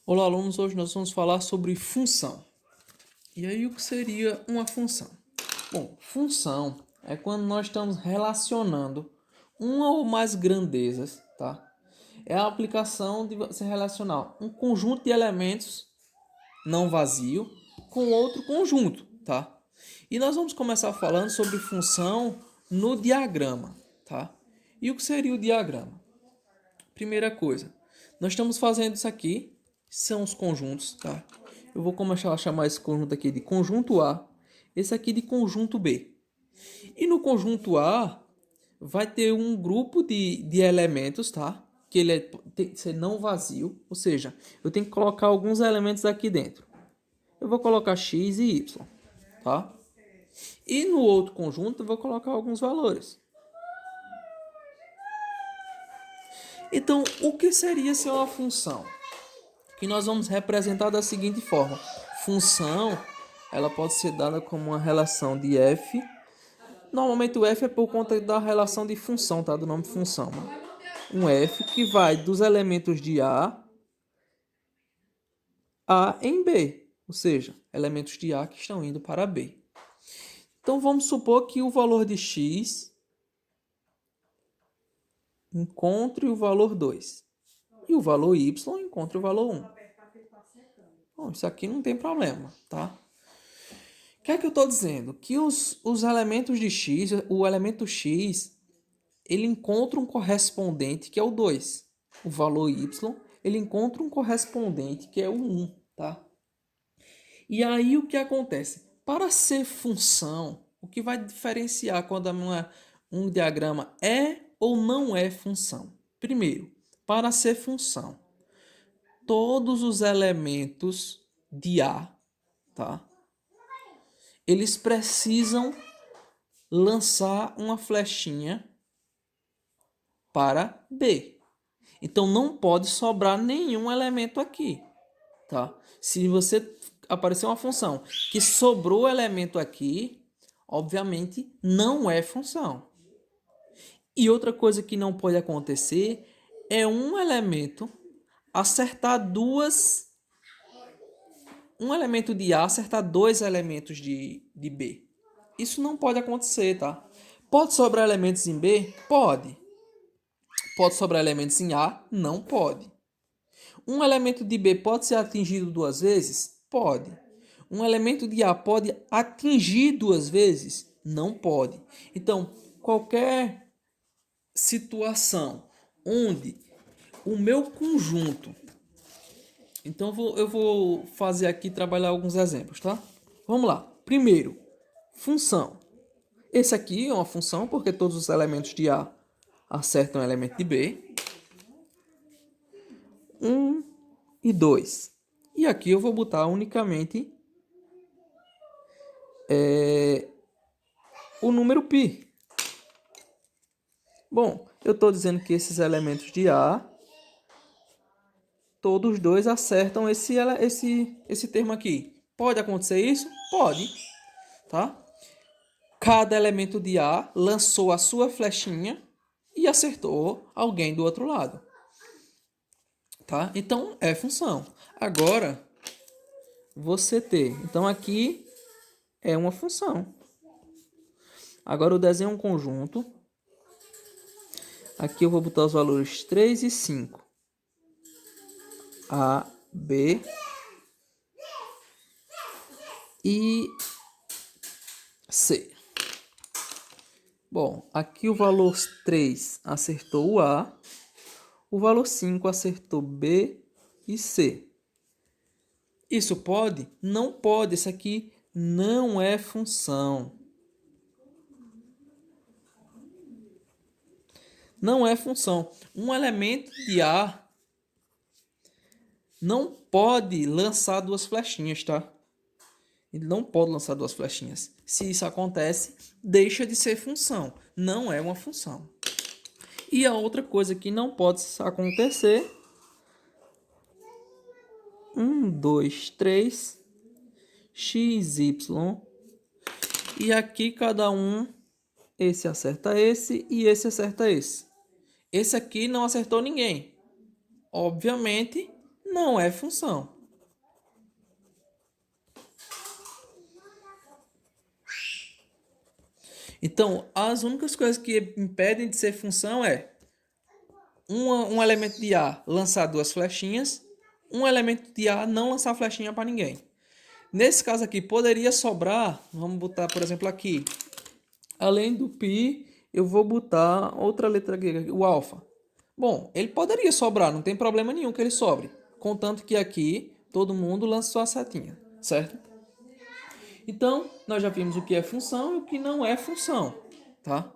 Olá, alunos. Hoje nós vamos falar sobre função. E aí, o que seria uma função? Bom, função é quando nós estamos relacionando uma ou mais grandezas, tá? É a aplicação de você relacionar um conjunto de elementos não vazio com outro conjunto, tá? E nós vamos começar falando sobre função no diagrama, tá? E o que seria o diagrama? Primeira coisa, nós estamos fazendo isso aqui, são os conjuntos, tá? Eu vou começar a chamar esse conjunto aqui de conjunto A, esse aqui de conjunto B. E no conjunto A vai ter um grupo de elementos, tá? Que ele tem que ser não vazio, ou seja, eu tenho que colocar alguns elementos aqui dentro. Eu vou colocar x e y, tá? E no outro conjunto eu vou colocar alguns valores. Então, o que seria ser uma função? Que nós vamos representar da seguinte forma. Função, ela pode ser dada como uma relação de f. Normalmente o f é por conta da relação de função, tá? Do nome função. Um f que vai dos elementos de A em B. Ou seja, elementos de A que estão indo para B. Então vamos supor que o valor de x encontre o valor 2. E o valor y encontre o valor 1. Bom, isso aqui não tem problema, tá? O que é que eu estou dizendo? Que os elementos de x, o elemento x, ele encontra um correspondente que é o 2. O valor y, ele encontra um correspondente que é o 1, tá? E aí o que acontece? Para ser função, o que vai diferenciar quando um diagrama é ou não é função? Primeiro, para ser função, todos os elementos de A, tá? Eles precisam lançar uma flechinha para B. Então não pode sobrar nenhum elemento aqui, tá? Se você aparecer uma função que sobrou elemento aqui, obviamente não é função. E outra coisa que não pode acontecer é um elemento acertar um elemento de A acertar dois elementos de B. Isso não pode acontecer, tá? Pode sobrar elementos em B? Pode. Pode sobrar elementos em A? Não pode. Um elemento de B pode ser atingido duas vezes? Pode. Um elemento de A pode atingir duas vezes? Não pode. Então, qualquer situação onde o meu conjunto... Então, eu vou fazer aqui, trabalhar alguns exemplos, tá? Vamos lá. Primeiro, função. Esse aqui é uma função porque todos os elementos de A acertam o elemento de B. 1 e 2. E aqui eu vou botar unicamente o número π. Bom, eu estou dizendo que esses elementos de A, todos dois acertam esse termo aqui. Pode acontecer isso? Pode. Tá? Cada elemento de A lançou a sua flechinha e acertou alguém do outro lado. Tá? Então, é função. Agora, você ter. Então, aqui é uma função. Agora, eu desenho um conjunto. Aqui eu vou botar os valores 3 e 5. A, B e C. Bom, aqui o valor 3 acertou o A. O valor 5 acertou B e C. Isso pode? Não pode. Isso aqui não é função. Não é função. Um elemento de A não pode lançar duas flechinhas, tá? Ele não pode lançar duas flechinhas. Se isso acontece, deixa de ser função. Não é uma função. E a outra coisa que não pode acontecer... 1, 2, 3, x, y. E aqui cada um, esse acerta esse e esse acerta esse. Esse aqui não acertou ninguém. Obviamente, não é função. Então, as únicas coisas que impedem de ser função é um elemento de A lançar duas flechinhas, um elemento de A não lançar flechinha para ninguém. Nesse caso aqui, poderia sobrar, vamos botar, por exemplo, aqui, além do π, eu vou botar outra letra aqui, o alfa. Bom, ele poderia sobrar, não tem problema nenhum que ele sobre, contanto que aqui todo mundo lançou a setinha, certo? Então, nós já vimos o que é função e o que não é função, tá?